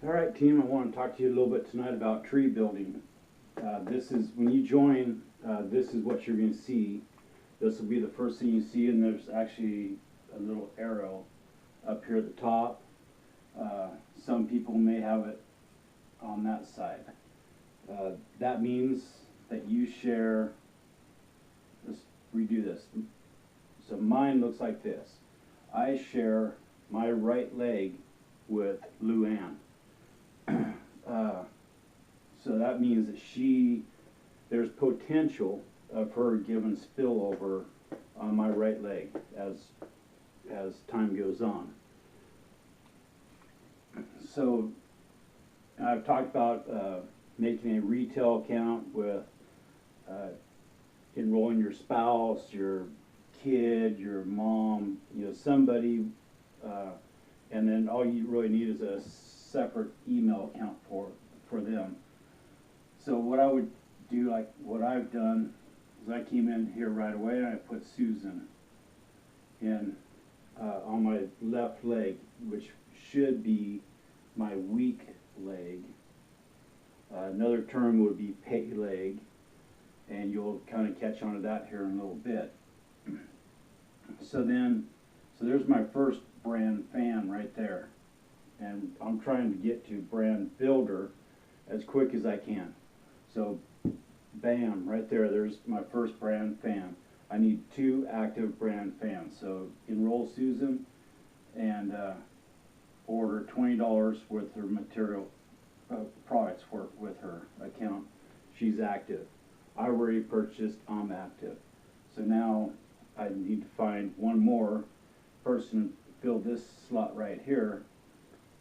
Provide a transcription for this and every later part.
All right, team, I want to talk to you a little bit tonight about tree building. This is, when you join, this is what you're going to see. This will be the first thing you see, and there's actually a little arrow up here at the top. Some people may have it on that side. That means that you share, let's redo this. So mine looks like this. I share my right leg with Luann. So that means that there's potential of her giving spillover on my right leg as time goes on. So I've talked about making a retail account with enrolling your spouse, your kid, your mom, somebody, and then all you really need is a separate email account for them. So what I would do, like what I've done, is I came in here right away and I put Susan in on my left leg, which should be my weak leg. Another term would be pay leg, and you'll kind of catch on to that here in a little bit. So there's my first brand fan right there, and I'm trying to get to brand builder as quick as I can. So bam, right there's my first brand fan. I need 2 active brand fans. So enroll Susan and order $20 worth of material products with her account. She's active. I already purchased, I'm active. So now I need to find one more person to fill this slot right here,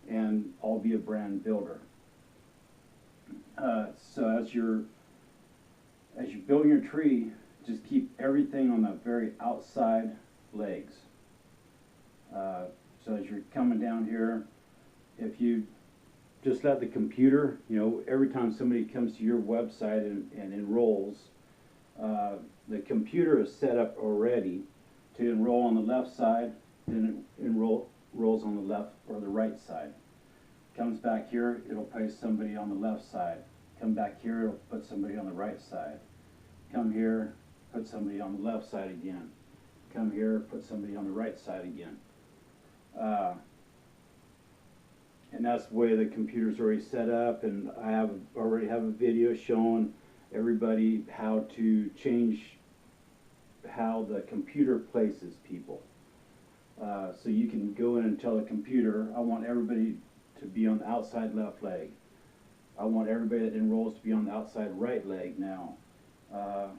and I'll be a brand builder. So as you're building your tree, just keep everything on the very outside legs. So as you're coming down here, if you just let the computer, every time somebody comes to your website and enrolls, the computer is set up already to enroll on the left side, then it enrolls on the left or the right side. Comes back here, it'll place somebody on the left side. Come back here, it'll put somebody on the right side. Come here, put somebody on the left side again. Come here, put somebody on the right side again. And that's the way the computer's already set up, and I already have a video showing everybody how to change how the computer places people. So you can go in and tell the computer, I want everybody to be on the outside left leg. I want everybody that enrolls to be on the outside right leg now. I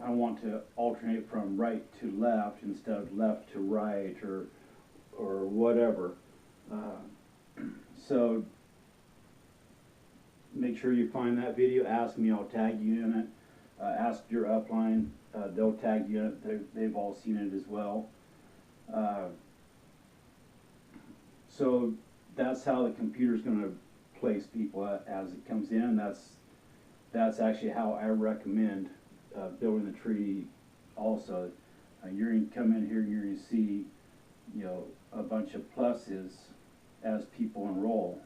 want to alternate from right to left instead of left to right, or whatever. So make sure you find that video. Ask me, I'll tag you in it. Ask your upline, they'll tag you in it. They've all seen it as well. So that's how the computer's going to place people as it comes in. That's actually how I recommend building the tree also. You're going to come in here and you're going to see a bunch of pluses as people enroll.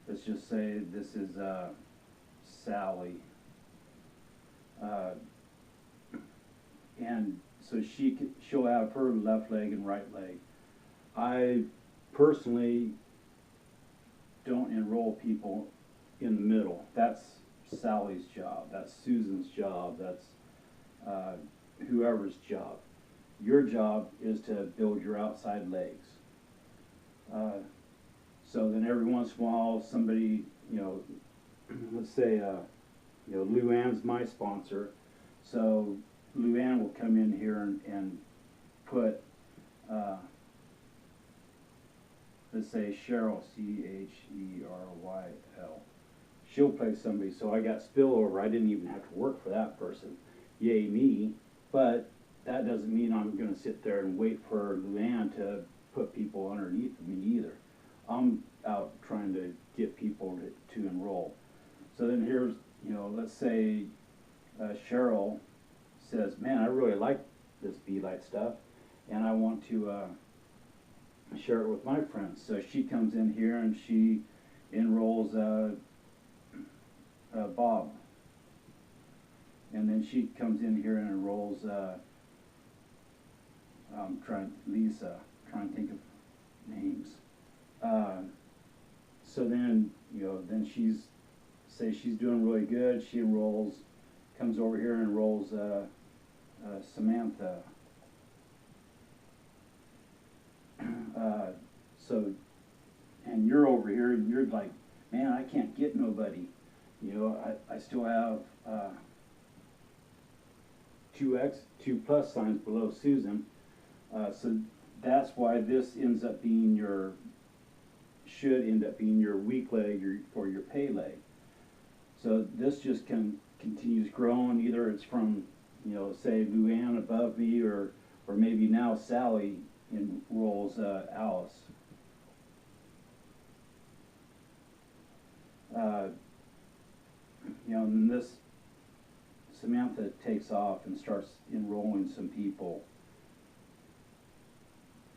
Let's just say this is Sally, and so she'll have her left leg and right leg. I personally don't enroll people in the middle. That's Sally's job, that's Susan's job, that's whoever's job. Your job is to build your outside legs. So then every once in a while somebody, let's say Luann's my sponsor, so Luann will come in here and put let's say Cheryl, Cheryl. She'll place somebody, so I got spillover. I didn't even have to work for that person. Yay me. But that doesn't mean I'm going to sit there and wait for Luann to put people underneath me either. I'm out trying to get people to enroll. So then here's, let's say Cheryl says, man, I really like this Be Light stuff, and I want to share it with my friends. So she comes in here and she enrolls Bob, and then she comes in here and enrolls Lisa, trying to think of names. Uh, so then, then she's doing really good. She enrolls, comes over here and enrolls Samantha. So, and you're over here and you're like, man, I can't get nobody. I still have 2 plus signs below Susan. So that's why this should end up being your weak leg or your pay leg. So this just continues growing. Either it's from, say Luann above me, or maybe now Sally enrolls Alice. And this Samantha takes off and starts enrolling some people,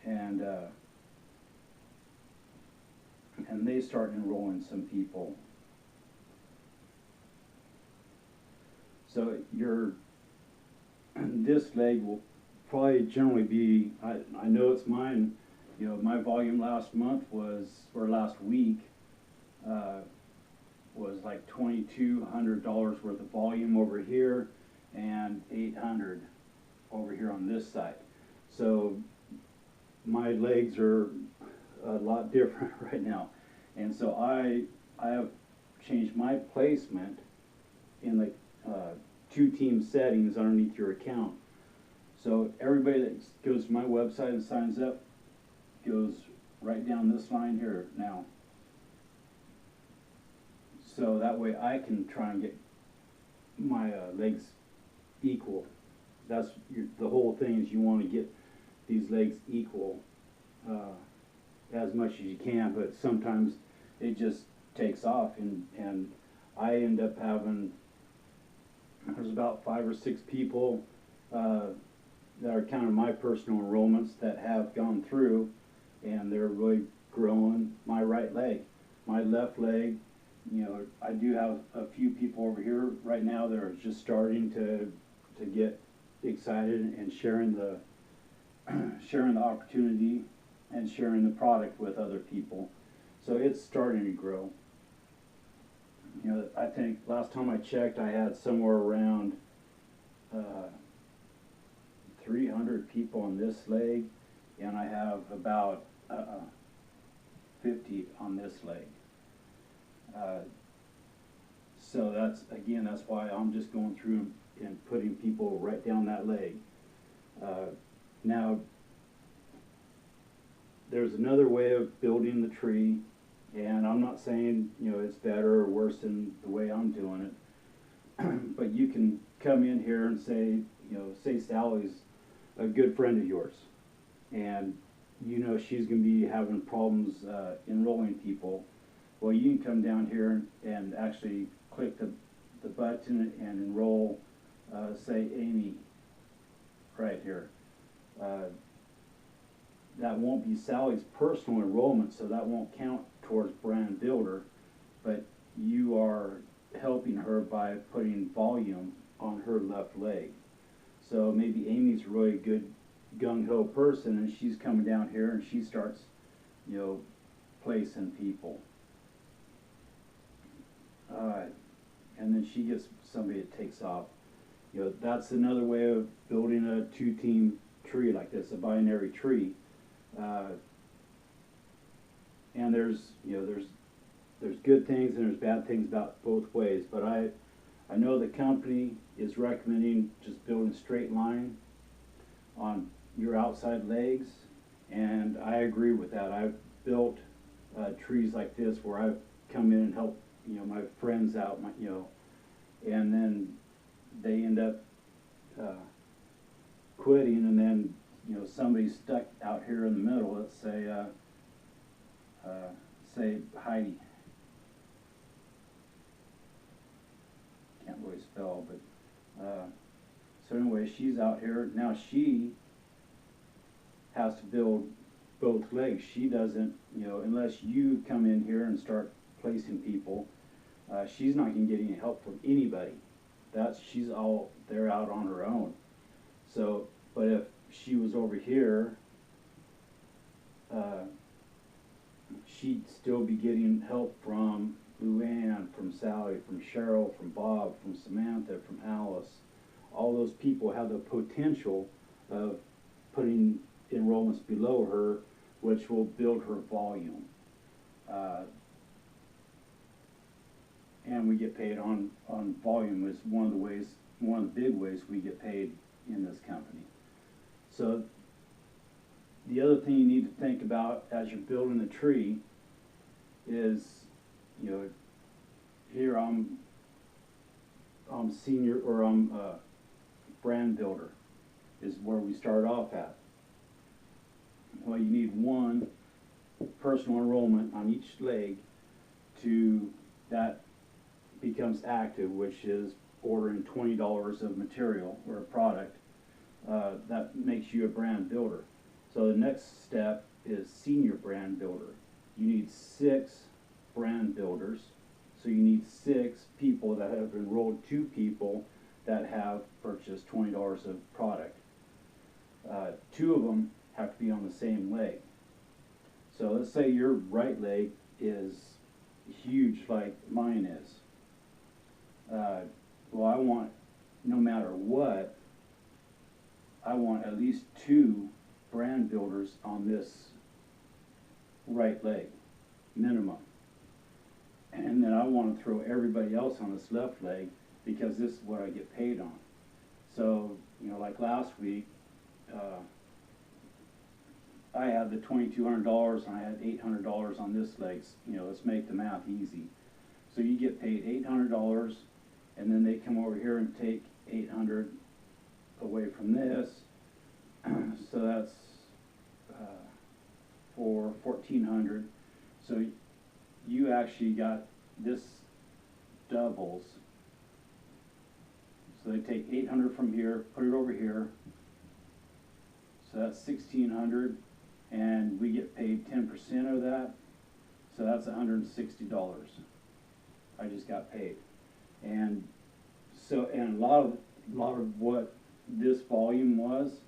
and they start enrolling some people. So this leg will probably generally be, I know it's mine, my volume last week was like $2,200 worth of volume over here and $800 over here on this side. So my legs are a lot different right now, and so I have changed my placement in the 2-team settings underneath your account. So everybody that goes to my website and signs up goes right down this line here now. So that way I can try and get my legs equal. That's the whole thing, is you want to get these legs equal as much as you can, but sometimes it just takes off, and I end up having, there's about 5 or 6 people that are kind of my personal enrollments that have gone through, and they're really growing my right leg. My left leg, I do have a few people over here right now that are just starting to get excited and sharing the opportunity and sharing the product with other people. So it's starting to grow. I think last time I checked, I had somewhere around 300 people on this leg, and I have about 50 on this leg. So that's why I'm just going through and putting people right down that leg. Now, there's another way of building the tree, and I'm not saying it's better or worse than the way I'm doing it, but you can come in here and say Sally's a good friend of yours, and she's going to be having problems enrolling people. Well, you can come down here and actually click the button and enroll, say, Amy right here. That won't be Sally's personal enrollment, so that won't count towards brand builder, but you are helping her by putting volume on her left leg. So maybe Amy's a really good gung-ho person, and she's coming down here and she starts, placing people. And then she gets somebody that takes off. That's another way of building a 2-team tree like this, a binary tree. And there's good things and there's bad things about both ways, but I know the company is recommending just building a straight line on your outside legs, and I agree with that. I've built trees like this where I've come in and helped my friends out, and then they end up quitting, and then somebody's stuck out here in the middle. Let's say Heidi. Can't really spell, but so anyway, she's out here now. She has to build both legs. She doesn't, you know, unless you come in here and start placing people, she's not going to get any help from anybody. She's all there out on her own. So, but if she was over here, she'd still be getting help from Luann, from Sally, from Cheryl, from Bob, from Samantha, from Alice. All those people have the potential of putting enrollments below her, which will build her volume. And we get paid on volume is one of the big ways we get paid in this company. So the other thing you need to think about as you're building the tree is, you know, here I'm senior, or I'm brand builder is where we start off at. Well, you need one personal enrollment on each leg to that becomes active, which is ordering $20 of material or a product. That makes you a brand builder. So the next step is senior brand builder. You need 6 brand builders. So you need 6 people that have enrolled 2 people that have purchased $20 of product. 2 of them have to be on the same leg. So let's say your right leg is huge like mine is. Well, I want, no matter what, I want at least 2 brand builders on this right leg, minimum. And then I want to throw everybody else on this left leg because this is what I get paid on. So, you know, like last week, I had the $2,200 and I had $800 on this leg. You know, let's make the math easy. So you get paid $800, and then they come over here and take $800 away from this. So that's for $1,400. So you actually got this doubles. So they take $800 from here, put it over here. So that's $1,600, and we get paid 10% of that. So that's $160. I just got paid. And so, and a lot of what this volume was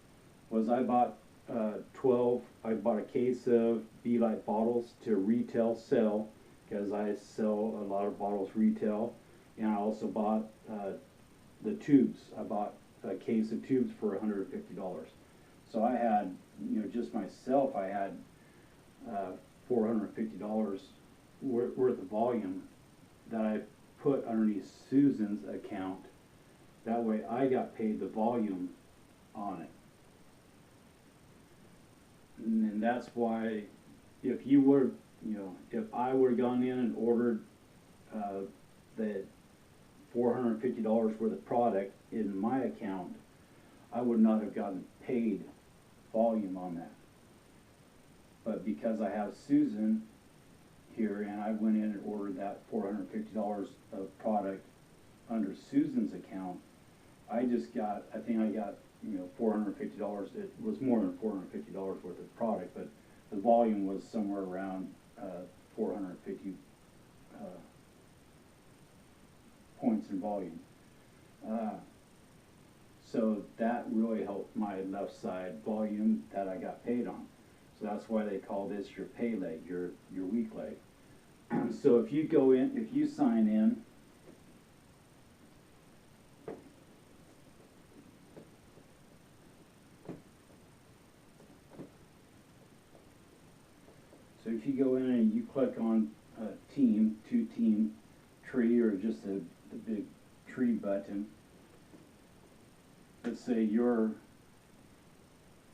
I bought I bought a case of Be Light bottles to retail sell, because I sell a lot of bottles retail. And I also bought the tubes. I bought a case of tubes for $150. So I had, you know, just myself, I had $450 worth of volume that I put underneath Susan's account. That way I got paid the volume on it. And that's why, if you were, you know, if I would have gone in and ordered the $450 worth of product in my account, I would not have gotten paid volume on that. But because I have Susan here, and I went in and ordered that $450 of product under Susan's account, I just got, I think I got, you know, $450. It was more than $450 worth of product, but the volume was somewhere around 450 points in volume. So that really helped my left side volume that I got paid on. So that's why they call this your pay leg, your weak leg. So if you go in, if you sign in, so if you go in and you click on team, 2-team tree, or just the big tree button, let's say your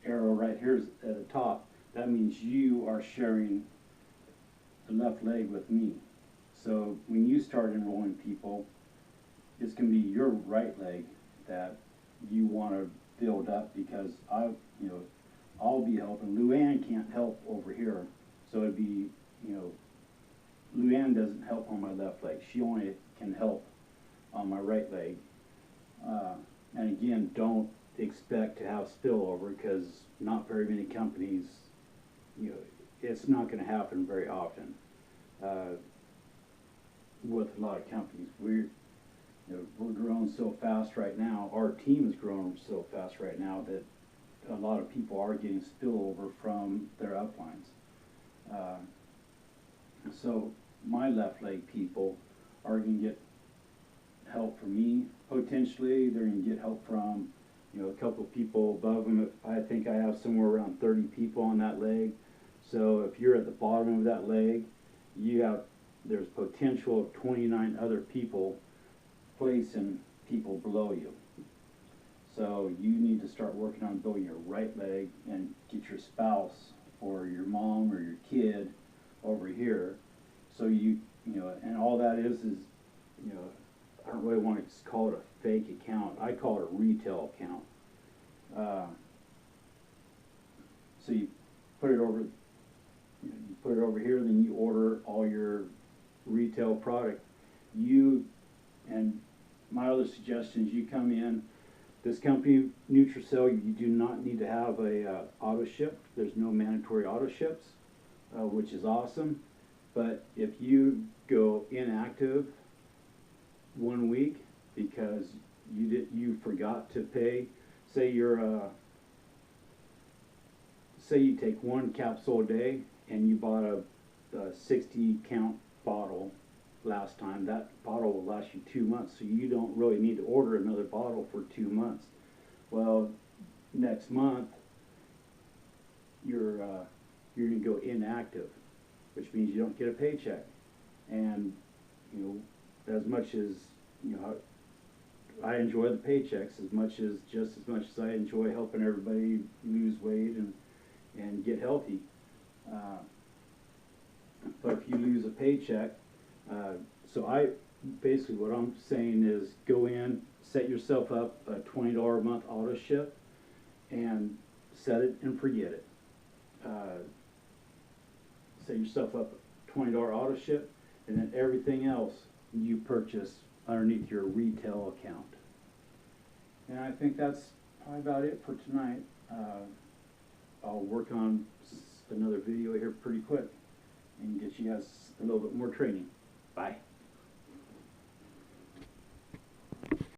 arrow right here is at the top, that means you are sharing the left leg with me. So when you start enrolling people, it's going to be your right leg that you want to build up, because I'll be helping. Luann can't help over here, so it'd be, you know, Luann doesn't help on my left leg. She only can help on my right leg. And again, don't expect to have spillover, because not very many companies, you know, it's not going to happen very often with a lot of companies. We're growing so fast right now. Our team is growing so fast right now that a lot of people are getting spillover from their uplines. So my left leg people are going to get help from me potentially. They're going to get help from a couple of people above them. I think I have somewhere around 30 people on that leg. So if you're at the bottom of that leg, there's potential of 29 other people placing people below you. So you need to start working on building your right leg and get your spouse or your mom or your kid over here. So and all that is I don't really want to call it a fake account. I call it a retail account. So you put it over, here, then you order all your retail product. And my other suggestion is you come in. This company, Nutrisail, you do not need to have a auto ship. There's no mandatory auto ships, which is awesome. But if you go inactive 1 week because you forgot to pay, say you take 1 capsule a day and you bought a 60 count bottle last time, that bottle will last you 2 months, so you don't really need to order another bottle for 2 months. Well, next month you're going to go inactive, which means you don't get a paycheck. And as much as I enjoy the paychecks just as much as I enjoy helping everybody lose weight and get healthy. But if you lose a paycheck, so basically what I'm saying is go in, set yourself up a $20 a month auto ship, and set it and forget it. Set yourself up a $20 auto ship, and then everything else you purchase underneath your retail account. And I think that's probably about it for tonight. I'll work on another video here pretty quick and get you guys a little bit more training. Bye.